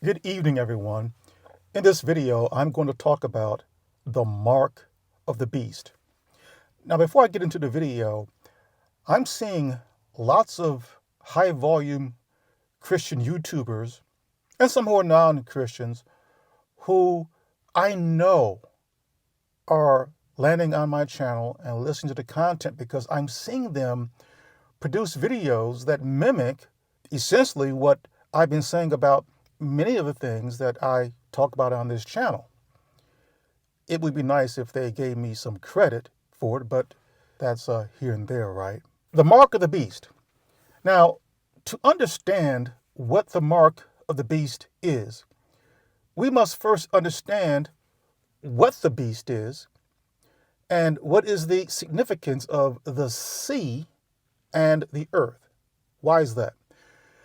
Good evening, everyone. In this video, I'm going to talk about the mark of the beast. Now, before I get into the video, I'm seeing lots of high volume Christian YouTubers and some who are non-Christians who I know are landing on my channel and listening to the content because I'm seeing them produce videos that mimic essentially what I've been saying about many of the things that I talk about on this channel. It would be nice if they gave me some credit for it, but that's here and there, right? The mark of the beast. Now, to understand what the mark of the beast is, we must first understand what the beast is and what is the significance of the sea and the earth. Why is that?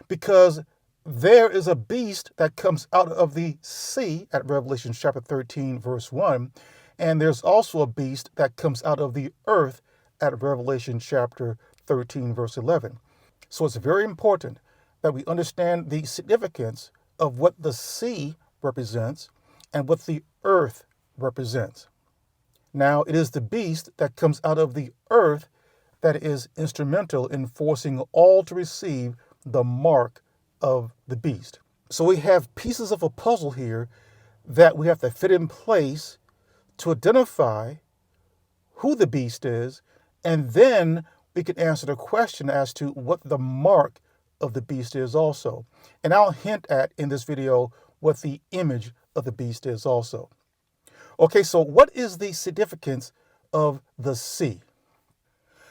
Because there is a beast that comes out of the sea at Revelation chapter 13, verse 1, and there's also a beast that comes out of the earth at Revelation chapter 13, verse 11. So it's very important that we understand the significance of what the sea represents and what the earth represents. Now, it is the beast that comes out of the earth that is instrumental in forcing all to receive the mark of the beast. So we have pieces of a puzzle here that we have to fit in place to identify who the beast is, and then we can answer the question as to what the mark of the beast is also. And I'll hint at in this video what the image of the beast is also. Okay, so what is the significance of the sea?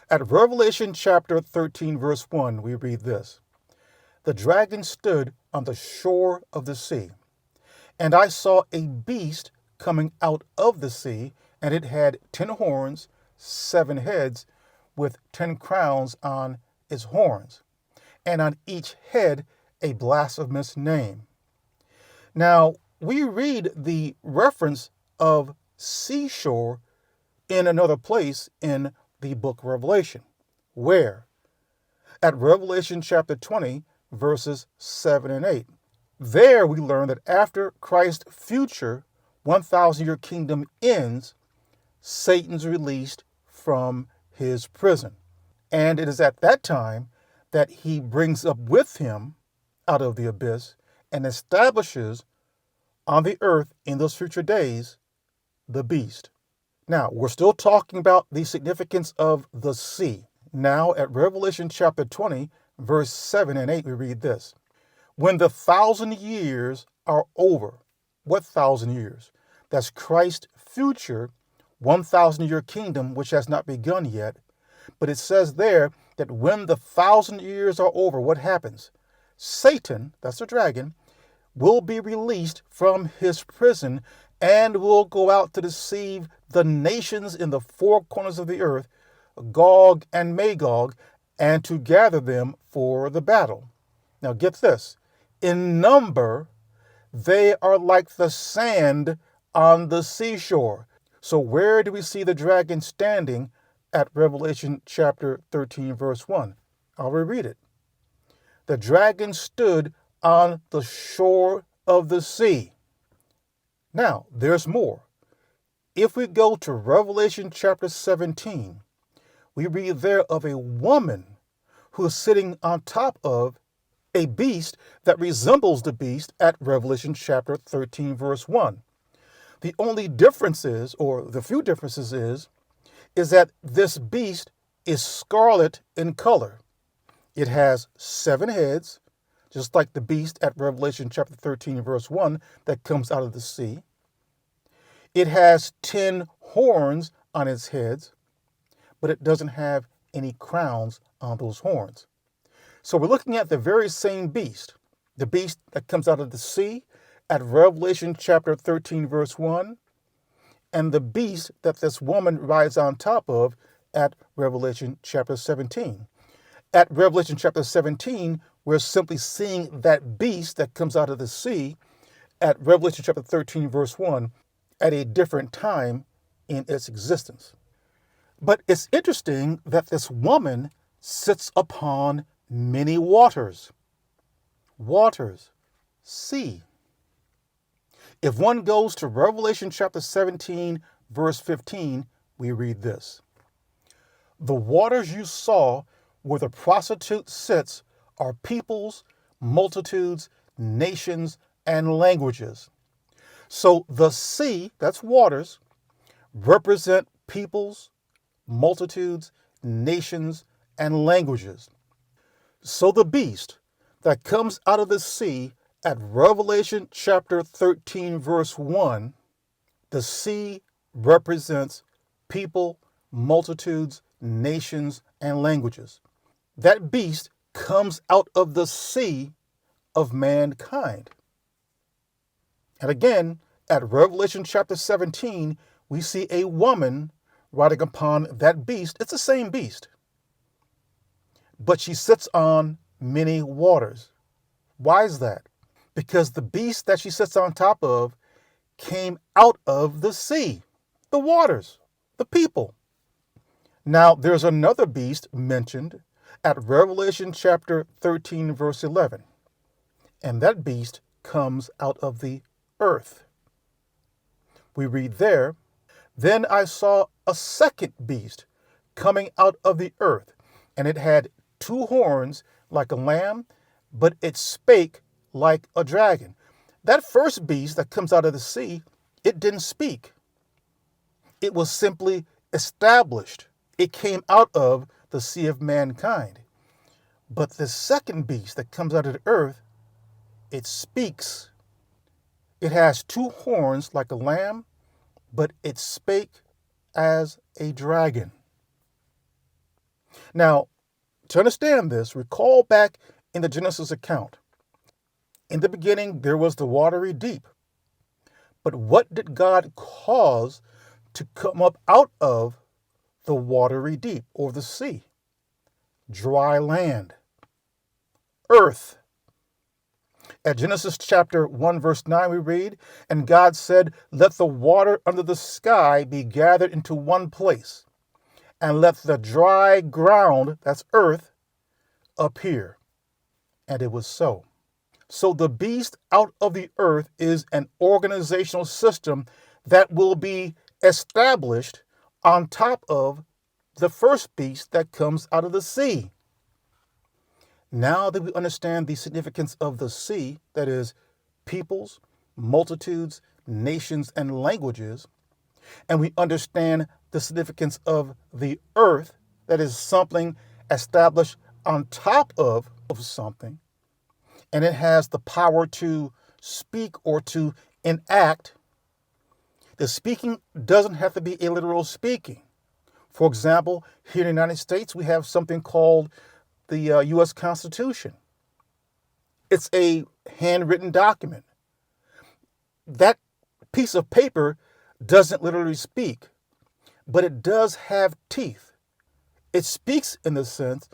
At Revelation chapter 13, verse 1, we read this. The dragon stood on the shore of the sea, and I saw a beast coming out of the sea, and it had 10 horns, 7 heads, with 10 crowns on its horns, and on each head a blasphemous name. Now, we read the reference of seashore in another place in the book of Revelation. Where? At Revelation chapter 20, verses 7 and 8. There we learn that after Christ's future 1,000-year kingdom ends, Satan's released from his prison. And it is at that time that he brings up with him out of the abyss and establishes on the earth in those future days the beast. Now, we're still talking about the significance of the sea. Now, at Revelation chapter 20, verse 7 and 8, we read this. When the 1,000 years are over, what 1,000 years? That's Christ's future 1,000-year kingdom, which has not begun yet. But it says there that when the 1,000 years are over, what happens? Satan, that's the dragon, will be released from his prison and will go out to deceive the nations in the 4 corners of the earth, Gog and Magog, and to gather them for the battle. Now get this. In number, they are like the sand on the seashore. So where do we see the dragon standing at Revelation chapter 13, verse 1? I'll reread it. The dragon stood on the shore of the sea. Now, there's more. If we go to Revelation chapter 17, we read there of a woman who is sitting on top of a beast that resembles the beast at Revelation chapter 13, verse 1. The only difference is, or the few differences is that this beast is scarlet in color. It has 7 heads, just like the beast at Revelation chapter 13, verse 1 that comes out of the sea. It has 10 horns on its heads, but it doesn't have any crowns on those horns. So we're looking at the very same beast, the beast that comes out of the sea at Revelation chapter 13, verse 1, and the beast that this woman rides on top of at Revelation chapter 17. At Revelation chapter 17, we're simply seeing that beast that comes out of the sea at Revelation chapter 13, verse 1, at a different time in its existence. But it's interesting that this woman sits upon many waters. Waters, sea. If one goes to Revelation chapter 17, verse 15, we read this. The waters you saw where the prostitute sits are peoples, multitudes, nations, and languages. So the sea, that's waters, represent peoples, multitudes, nations, and languages. So the beast that comes out of the sea at Revelation chapter 13, verse 1, the sea represents people, multitudes, nations, and languages. That beast comes out of the sea of mankind. And again, at Revelation chapter 17, we see a woman riding upon that beast. It's the same beast, but she sits on many waters. Why is that? Because the beast that she sits on top of came out of the sea, the waters, the people. Now, there's another beast mentioned at Revelation chapter 13, verse 11. And that beast comes out of the earth. We read there, then I saw a second beast coming out of the earth, and it had two horns like a lamb, but it spake like a dragon. That first beast that comes out of the sea, it didn't speak. It was simply established. It came out of the sea of mankind. But the second beast that comes out of the earth, it speaks. It has two horns like a lamb, but it spake as a dragon. Now, to understand this, recall back in the Genesis account. In the beginning, there was the watery deep. But what did God cause to come up out of the watery deep, or the sea? Dry land, earth. At Genesis chapter 1, verse 9, we read, and God said, let the water under the sky be gathered into one place, and let the dry ground, that's earth, appear. And it was so. So the beast out of the earth is an organizational system that will be established on top of the first beast that comes out of the sea. Now that we understand the significance of the sea, that is, peoples, multitudes, nations, and languages, and we understand the significance of the earth, that is, something established on top of something, and it has the power to speak or to enact. The speaking doesn't have to be a literal speaking. For example, here in the United States, we have something called the U.S. Constitution. It's a handwritten document. That piece of paper doesn't literally speak, but it does have teeth. It speaks in the sense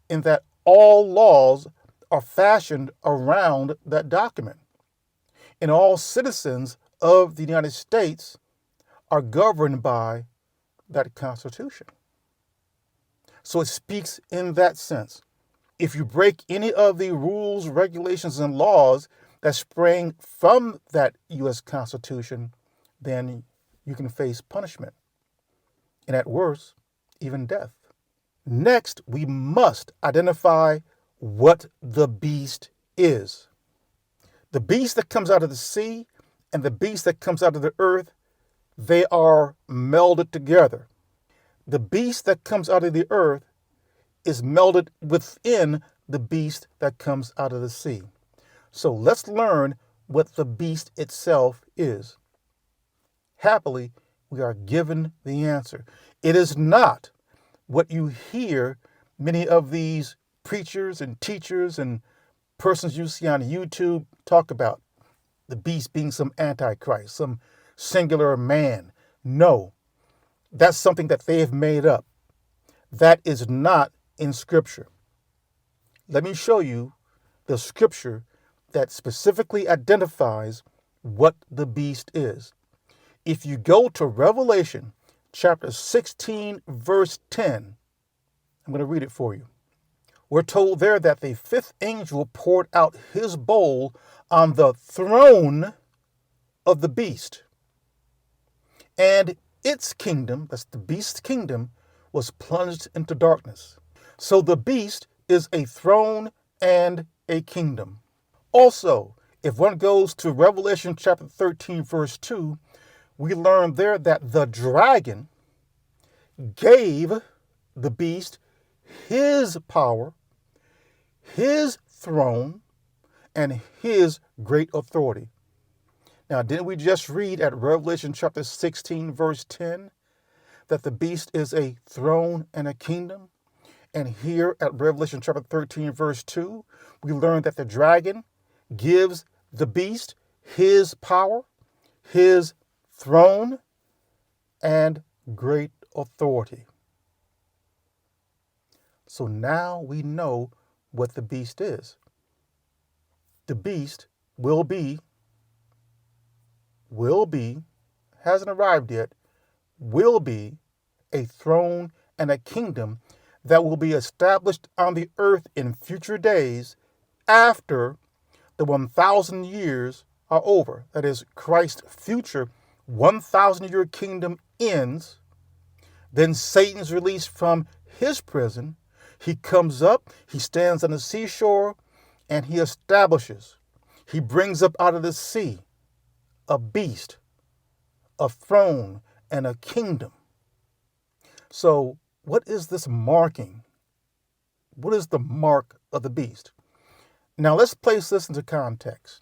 in that all laws are fashioned around that document. And all citizens of the United States are governed by that Constitution. So it speaks in that sense. If you break any of the rules, regulations, and laws that spring from that U.S. Constitution, then you can face punishment. And at worst, even death. Next, we must identify what the beast is. The beast that comes out of the sea and the beast that comes out of the earth, they are melded together. The beast that comes out of the earth is melded within the beast that comes out of the sea. So let's learn what the beast itself is. Happily, we are given the answer. It is not what you hear many of these preachers and teachers and persons you see on YouTube talk about. The beast being some antichrist, some singular man. No, that's something that they have made up. That is not in Scripture. Let me show you the Scripture that specifically identifies what the beast is. If you go to Revelation chapter 16, verse 10, I'm going to read it for you. We're told there that the fifth angel poured out his bowl on the throne of the beast. And its kingdom, that's the beast's kingdom, was plunged into darkness. So the beast is a throne and a kingdom. Also, if one goes to Revelation chapter 13, verse 2, we learn there that the dragon gave the beast his power, his throne, and his great authority. Now, didn't we just read at Revelation chapter 16, verse 10, that the beast is a throne and a kingdom? And here at Revelation chapter 13, verse 2, we learn that the dragon gives the beast his power, his throne, and great authority. So now we know what the beast is. The beast will be, hasn't arrived yet, will be a throne and a kingdom that will be established on the earth in future days after the 1,000 years are over. That is, Christ's future 1,000-year kingdom ends. Then Satan's released from his prison. He comes up, he stands on the seashore, and he establishes. He brings up out of the sea a beast, a throne, and a kingdom. So what is this marking? What is the mark of the beast? Now let's place this into context.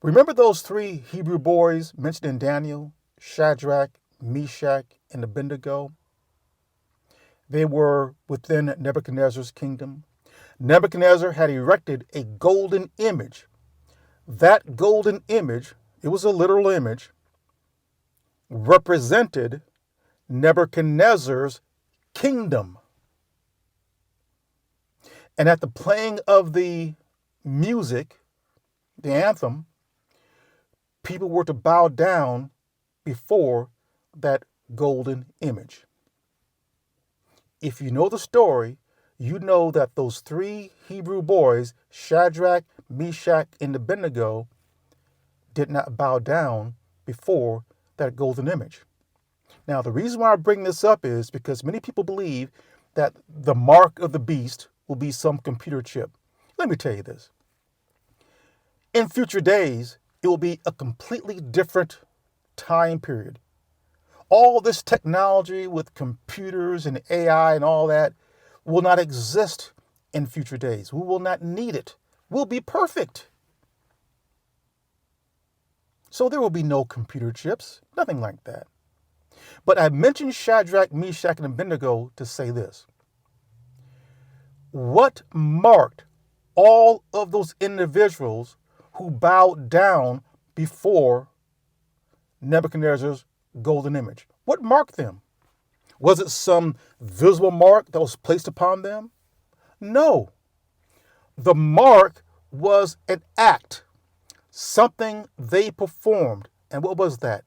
Remember those three Hebrew boys mentioned in Daniel, Shadrach, Meshach, and Abednego? They were within Nebuchadnezzar's kingdom. Nebuchadnezzar had erected a golden image. That golden image, it was a literal image, represented Nebuchadnezzar's kingdom. And at the playing of the music, the anthem, people were to bow down before that golden image. If you know the story, you know that those three Hebrew boys, Shadrach, Meshach, and Abednego, did not bow down before that golden image. Now, the reason why I bring this up is because many people believe that the mark of the beast will be some computer chip. Let me tell you this. In future days, it will be a completely different time period. All this technology with computers and AI and all that will not exist in future days. We will not need it. We'll be perfect. So there will be no computer chips, nothing like that. But I mentioned Shadrach, Meshach, and Abednego to say this. What marked all of those individuals who bowed down before Nebuchadnezzar's golden image? What marked them? Was it some visible mark that was placed upon them? No. The mark was an act, something they performed. And what was that?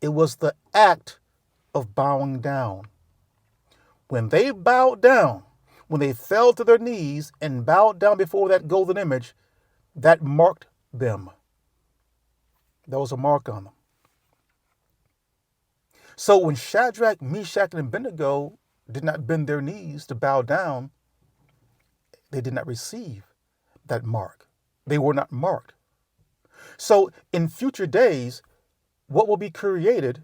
It was the act of bowing down. When they bowed down, when they fell to their knees and bowed down before that golden image, that marked them. There was a mark on them. So when Shadrach, Meshach, and Abednego did not bend their knees to bow down, they did not receive that mark. They were not marked. So in future days, what will be created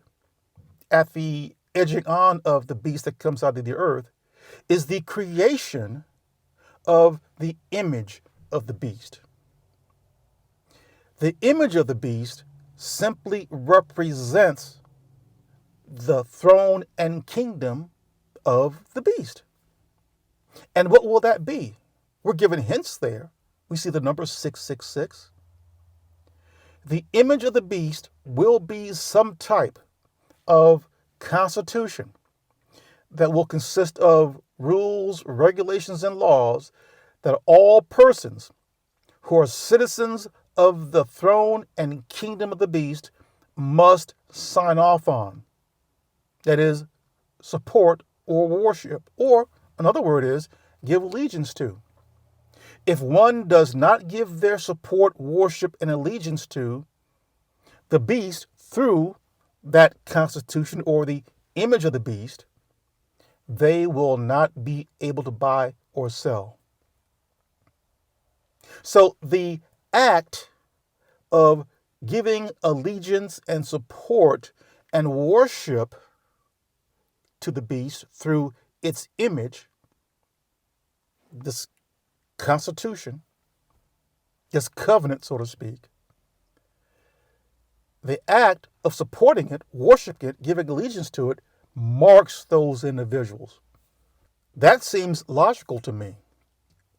at the edging on of the beast that comes out of the earth is the creation of the image of the beast. The image of the beast simply represents the throne and kingdom of the beast. And what will that be? We're given hints there. We see the number 666. The image of the beast will be some type of constitution that will consist of rules, regulations, and laws that all persons who are citizens of the throne and kingdom of the beast must sign off on. That is, support or worship, or another word is give allegiance to. If one does not give their support, worship, and allegiance to the beast through that constitution or the image of the beast, they will not be able to buy or sell. So the act of giving allegiance and support and worship to the beast through its image, this constitution, this covenant, so to speak, the act of supporting it, worshiping it, giving allegiance to it, marks those individuals. That seems logical to me.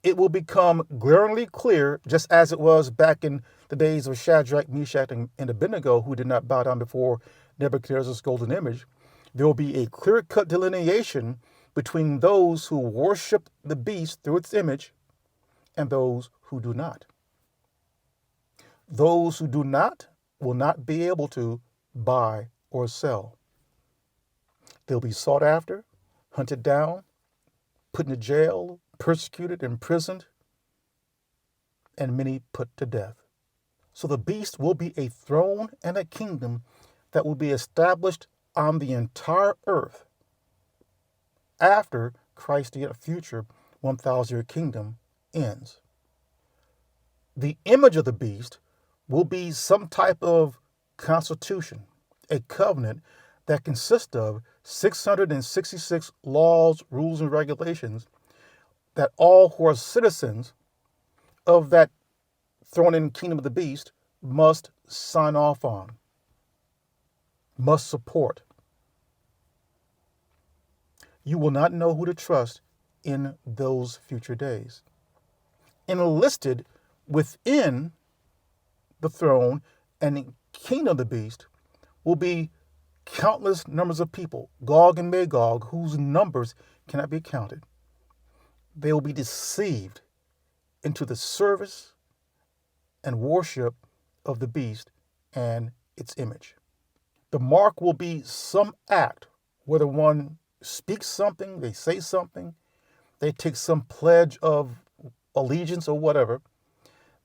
It will become glaringly clear, just as it was back in the days of Shadrach, Meshach, and Abednego, who did not bow down before Nebuchadnezzar's golden image. There will be a clear-cut delineation between those who worship the beast through its image and those who do not. Those who do not will not be able to buy or sell. They'll be sought after, hunted down, put into jail, persecuted, imprisoned, and many put to death. So the beast will be a throne and a kingdom that will be established on the entire earth after Christ's future 1,000-year kingdom ends. The image of the beast will be some type of constitution, a covenant that consists of 666 laws, rules, and regulations that all who are citizens of that throne and kingdom of the beast must sign off on, must support. You will not know who to trust in those future days. Enlisted within the throne and kingdom of the beast will be countless numbers of people, Gog and Magog, whose numbers cannot be counted. They will be deceived into the service and worship of the beast and its image. The mark will be some act, whether one speaks something, they say something, they take some pledge of allegiance or whatever,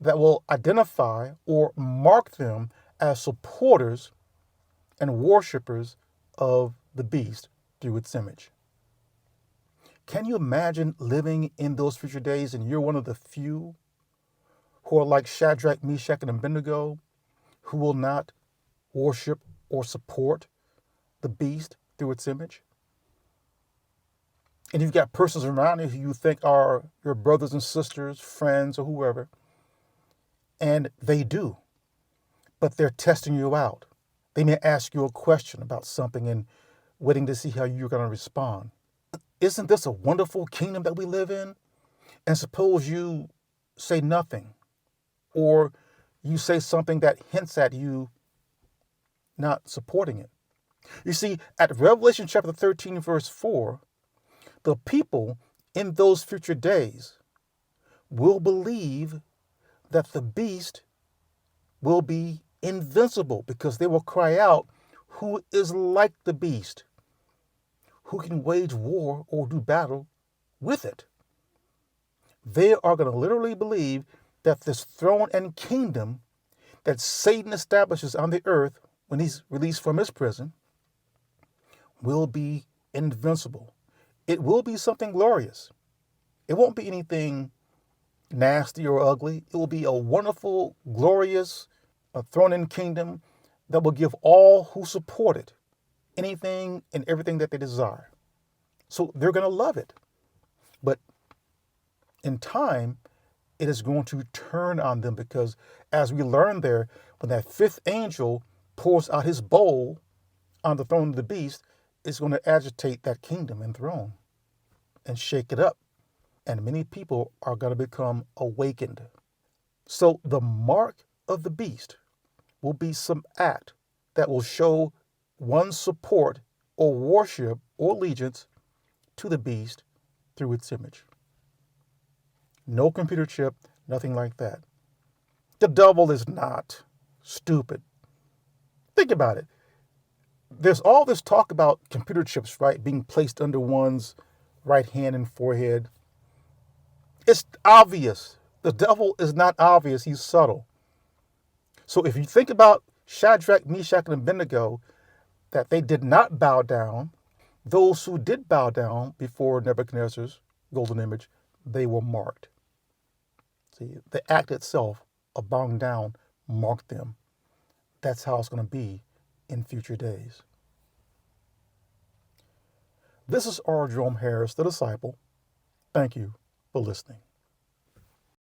that will identify or mark them as supporters and worshipers of the beast through its image. Can you imagine living in those future days and you're one of the few who are like Shadrach, Meshach, and Abednego, who will not worship or support the beast through its image? And you've got persons around you who you think are your brothers and sisters, friends, or whoever, and they do, but they're testing you out. They may ask you a question about something and waiting to see how you're going to respond. Isn't this a wonderful kingdom that we live in? And suppose you say nothing, or you say something that hints at you not supporting it. You see, at Revelation chapter 13, verse 4, the people in those future days will believe that the beast will be invincible because they will cry out, "Who is like the beast? Who can wage war or do battle with it?" They are going to literally believe that this throne and kingdom that Satan establishes on the earth when he's released from his prison will be invincible. It will be something glorious. It won't be anything nasty or ugly. It will be a wonderful, glorious throne and kingdom that will give all who support it anything and everything that they desire. So they're going to love it. But in time, it is going to turn on them because, as we learned there, when that fifth angel pours out his bowl on the throne of the beast, it's going to agitate that kingdom and throne and shake it up. And many people are going to become awakened. So the mark of the beast will be some act that will show one's support or worship or allegiance to the beast through its image. No computer chip, nothing like that. The devil is not stupid. Think about it. There's all this talk about computer chips, right, being placed under one's right hand and forehead. It's obvious The devil is not obvious, he's subtle. So if you think about Shadrach, Meshach, and Abednego, that they did not bow down, those who did bow down before Nebuchadnezzar's golden image, they were marked. See, the act itself of bowing down marked them. That's how it's going to be in future days. This is R. Jerome Harris, the disciple. Thank you for listening.